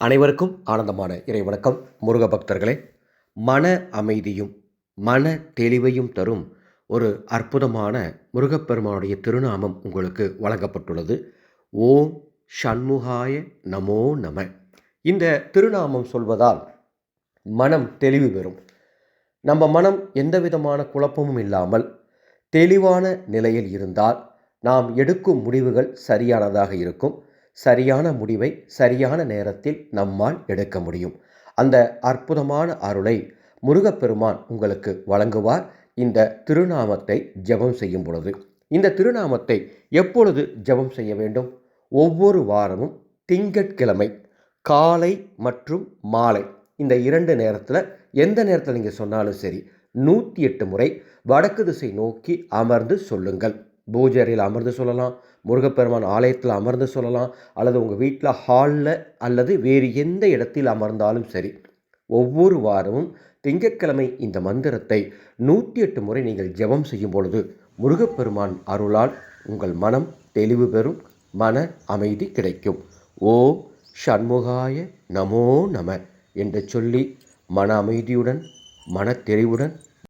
அனைவருக்கும் ஆனந்தமான இறை வணக்கம். முருக பக்தர்களே, மன அமைதியும் மன தெளிவையும் தரும் ஒரு அற்புதமான முருகப்பெருமானுடைய திருநாமம் உங்களுக்கு வழங்கப்பட்டுள்ளது. ஓம் ஷண்முகாய நமோ நம. இந்த திருநாமம் சொல்வதால் மனம் தெளிவு பெறும். நம்ம மனம் எந்த விதமான குழப்பமும் இல்லாமல் தெளிவான நிலையில் இருந்தால் நாம் எடுக்கும் முடிவுகள் சரியானதாக இருக்கும். சரியான முடிவை சரியான நேரத்தில் நம்மால் எடுக்க முடியும். அந்த அற்புதமான அருளை முருகப்பெருமான் உங்களுக்கு வழங்குவார் இந்த திருநாமத்தை ஜெபம் செய்யும் பொழுது. இந்த திருநாமத்தை எப்பொழுது ஜெபம் செய்ய வேண்டும்? ஒவ்வொரு வாரமும் திங்கட்கிழமை காலை மற்றும் மாலை இந்த 2 நேரத்தில் எந்த நேரத்தில் நீங்கள் சொன்னாலும் சரி 108 முறை வடக்கு திசை நோக்கி அமர்ந்து சொல்லுங்கள். பூஜை அறையில் அமர்ந்து சொல்லலாம், முருகப்பெருமான் ஆலயத்தில் அமர்ந்து சொல்லலாம், அல்லது உங்கள் வீட்டில் ஹாலில் அல்லது வேறு எந்த இடத்தில் அமர்ந்தாலும் சரி. ஒவ்வொரு வாரமும் திங்கட்கிழமை இந்த மந்திரத்தை 108 முறை நீங்கள் ஜெபம் செய்யும் பொழுது முருகப்பெருமான் அருளால் உங்கள் மனம் தெளிவு பெறும், மன அமைதி கிடைக்கும். ஓம் ஷண்முகாய நமோ நம என்று சொல்லி மன அமைதியுடன் மன தெளிவுடன்